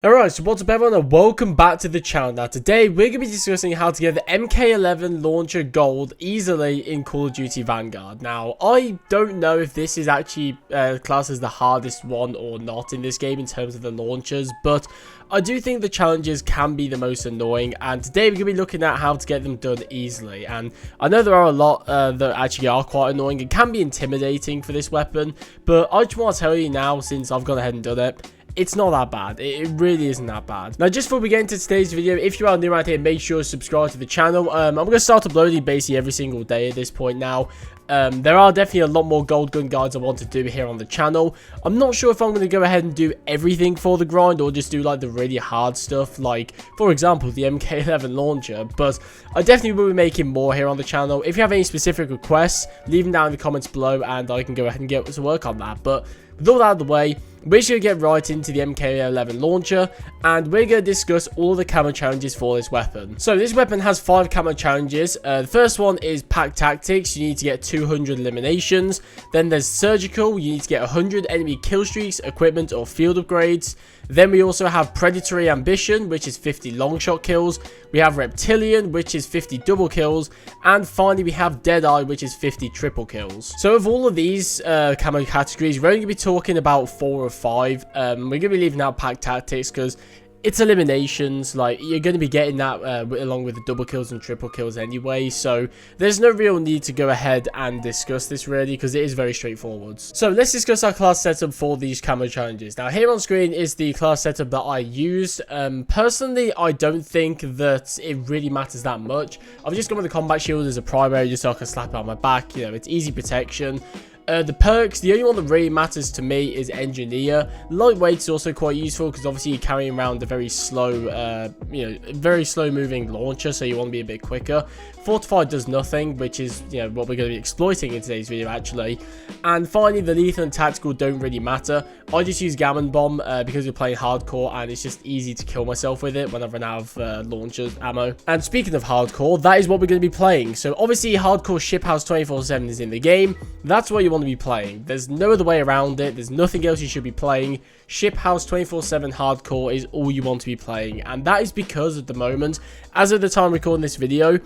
Alright, so what's up everyone and welcome back to the channel. Now today we're going to be discussing how to get the Mk11 launcher gold easily in Call of Duty Vanguard. Now I don't know if this is actually classed as the hardest one or not in this game in terms of the launchers, but I do think the challenges can be the most annoying, and today we're going to be looking at how to get them done easily. And I know there are a lot that actually are quite annoying and can be intimidating for this weapon, but I just want to tell you now, since I've gone ahead and done it, it's not that bad. It really isn't that bad. Now, just before we get into today's video, if you are new around here, make sure to subscribe to the channel. I'm going to start uploading basically every single day at this point now. There are definitely a lot more gold gun guides I want to do here on the channel. I'm not sure if I'm going to go ahead and do everything for the grind or just do like the really hard stuff, like for example the Mk11 launcher, but I definitely will be making more here on the channel. If you have any specific requests, leave them down in the comments below and I can go ahead and get to work on that. But with all that out of the way, we're just going to get right into the Mk11 launcher, and we're going to discuss all the camo challenges for this weapon. So this weapon has 5 camo challenges. The first one is pack tactics. You need to get 200 eliminations. Then there's surgical. You need to get 100 enemy kill streaks, equipment or field upgrades. Then we also have predatory ambition, which is 50 long shot kills. We have reptilian, which is 50 double kills. And finally we have deadeye, which is 50 triple kills. So of all of these camo categories, we're only going to be talking about 4 or 5. We're going to be leaving out pack tactics because it's eliminations. Like, you're going to be getting that along with the double kills and triple kills anyway, so there's no real need to go ahead and discuss this really, because it is very straightforward. So let's discuss our class setup for these camo challenges. Now here on screen is the class setup that I used. Personally, I don't think that it really matters that much. I've just gone with the combat shield as a primary just so I can slap it on my back. You know, it's easy protection. The perks, the only one that really matters to me is engineer. Lightweight is also quite useful because obviously you're carrying around a very slow, very slow moving launcher, so you want to be a bit quicker. Fortified does nothing, which is, what we're going to be exploiting in today's video actually. And finally, the lethal and tactical don't really matter. I just use gammon bomb because we're playing hardcore and it's just easy to kill myself with it when I run out of launcher ammo. And speaking of hardcore, that is what we're going to be playing. So obviously hardcore ship house 24/7 is in the game. That's what you want to be playing. There's no other way around it. There's nothing else you should be playing. Ship house 24/7 hardcore is all you want to be playing, and that is because at the moment, as of the time recording this video,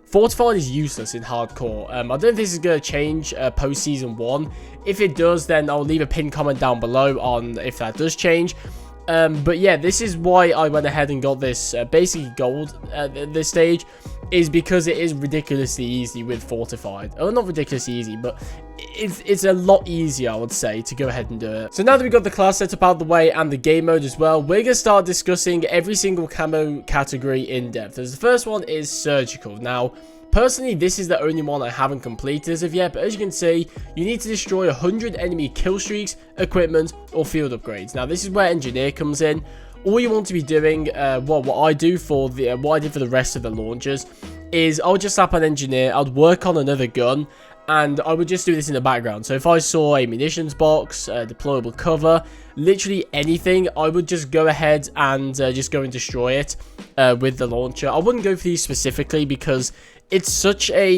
Fortified is useless in hardcore. I don't think this is going to change post season 1. If it does, then I'll leave a pinned comment down below on if that does change. But yeah, this is why I went ahead and got this basically gold at this stage, is because it is ridiculously easy with Fortified. Oh, not ridiculously easy, but it's a lot easier, I would say, to go ahead and do it. So now that we've got the class setup out of the way and the game mode as well, we're going to start discussing every single camo category in depth. As the first one is surgical. Now, personally, this is the only one I haven't completed as of yet, but as you can see, you need to destroy 100 enemy kill streaks, equipment, or field upgrades. Now, this is where engineer comes in. All you want to be doing, what I do for the, what I did for the rest of the launchers, is I'll just slap an engineer, I'd work on another gun, and I would just do this in the background. So if I saw a munitions box, deployable cover, literally anything, I would just go ahead and just go and destroy it with the launcher. I wouldn't go for these specifically because it's such a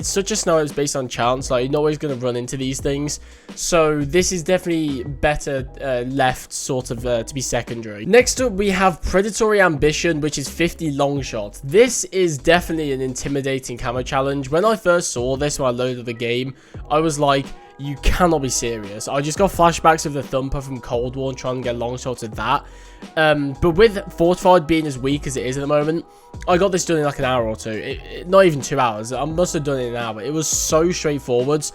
scenario that's based on chance. Like, you're not always going to run into these things, so this is definitely better left sort of to be secondary. Next up we have predatory ambition, which is 50 long shots. This is definitely an intimidating camo challenge. When I first saw this, when I loaded the game, I was like, you cannot be serious. I just got flashbacks of the thumper from Cold War and trying to get long shots of that. But with Fortified being as weak as it is at the moment, I got this done in like an hour or two. Not even 2 hours. I must have done it in an hour. It was so straightforward.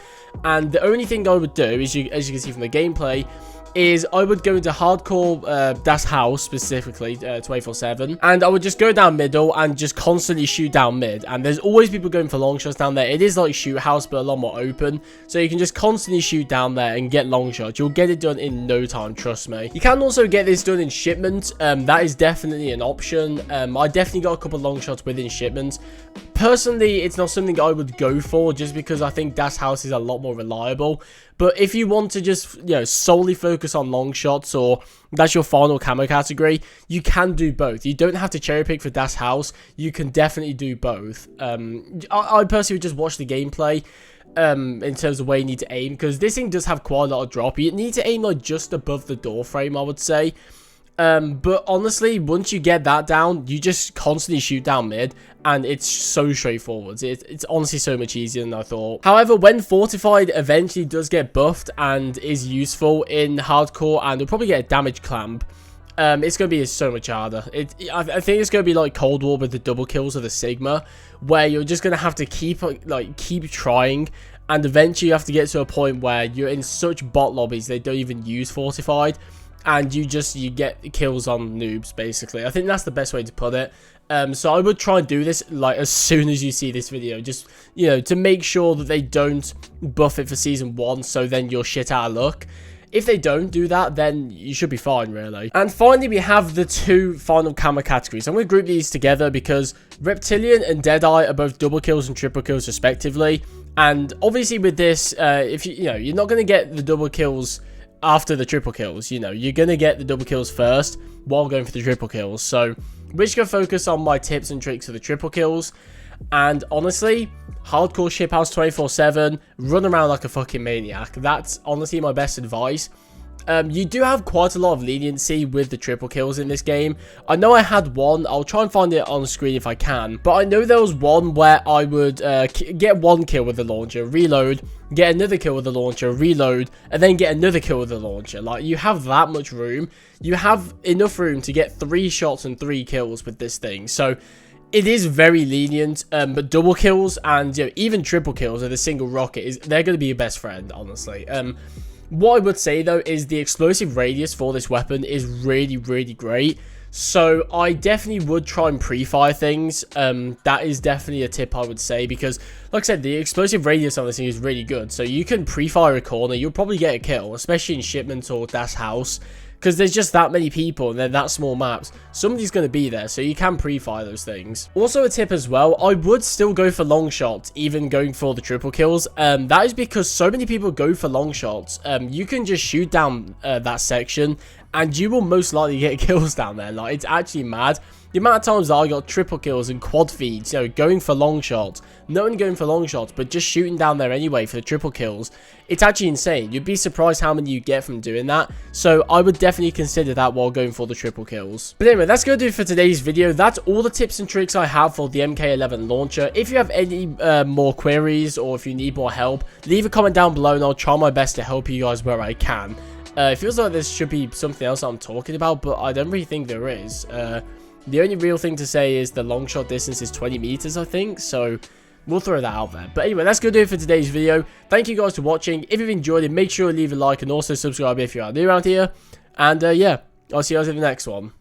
And the only thing I would do, is as you can see from the gameplay, is I would go into hardcore Das House specifically 24/7, and I would just go down middle and just constantly shoot down mid. And there's always people going for long shots down there. It is like shoot house but a lot more open, so you can just constantly shoot down there and get long shots. You'll get it done in no time, trust me. You can also get this done in shipment. That is definitely an option. I definitely got a couple of long shots within shipments. Personally, it's not something I would go for just because I think Das House is a lot more reliable. But if you want to just, solely focus on long shots, or that's your final camo category, you can do both. You don't have to cherry pick for Das House. You can definitely do both. I personally would just watch the gameplay in terms of where you need to aim, because this thing does have quite a lot of drop. You need to aim like just above the door frame, I would say. But honestly, once you get that down, you just constantly shoot down mid, and it's so straightforward. It's honestly so much easier than I thought. However, when Fortified eventually does get buffed and is useful in hardcore, and you'll probably get a damage clamp, it's going to be so much harder. I think it's going to be like Cold War with the double kills of the Sigma, where you're just going to have to keep trying, and eventually you have to get to a point where you're in such bot lobbies they don't even use Fortified, and you get kills on noobs, basically. I think that's the best way to put it. So I would try and do this like as soon as you see this video, just, you know, to make sure that they don't buff it for season 1, so then you're shit out of luck. If they don't do that, then you should be fine, really. And finally, we have the 2 final camo categories. I'm going to group these together because Reptilian and Deadeye are both double kills and triple kills respectively. And obviously with this, if you know, you're not going to get the double kills after the triple kills. You know, you're going to get the double kills first while going for the triple kills. So we're just going to focus on my tips and tricks for the triple kills. And honestly, hardcore ship house 24/7, run around like a fucking maniac. That's honestly my best advice. You do have quite a lot of leniency with the triple kills in this game. I know I had one. I'll try and find it on the screen if I can. But I know there was one where I would get 1 kill with the launcher, reload, get another kill with the launcher, reload, and then get another kill with the launcher. Like, you have that much room. You have enough room to get 3 shots and 3 kills with this thing. So it is very lenient, but double kills and, you know, even triple kills with a single rocket, they're going to be your best friend, honestly. What I would say, though, is the explosive radius for this weapon is really, really great. So I definitely would try and pre-fire things. That is definitely a tip I would say, because, like I said, the explosive radius on this thing is really good. So you can pre-fire a corner, you'll probably get a kill, especially in shipment or dash house, because there's just that many people and they're that small maps. Somebody's going to be there, so you can pre-fire those things. Also a tip as well, I would still go for long shots, even going for the triple kills. That is because so many people go for long shots. You can just shoot down that section, and you will most likely get kills down there. Like, it's actually mad. The amount of times that I got triple kills and quad feeds, you know, going for long shots. Not only going for long shots, but just shooting down there anyway for the triple kills. It's actually insane. You'd be surprised how many you get from doing that. So I would definitely consider that while going for the triple kills. But anyway, that's going to do it for today's video. That's all the tips and tricks I have for the Mk11 launcher. If you have any more queries, or if you need more help, leave a comment down below and I'll try my best to help you guys where I can. It feels like there should be something else I'm talking about, but I don't really think there is. The only real thing to say is the long shot distance is 20 meters, I think, so we'll throw that out there. But anyway, that's going to do it for today's video. Thank you guys for watching. If you've enjoyed it, make sure to leave a like and also subscribe if you are new around here. And yeah, I'll see you guys in the next one.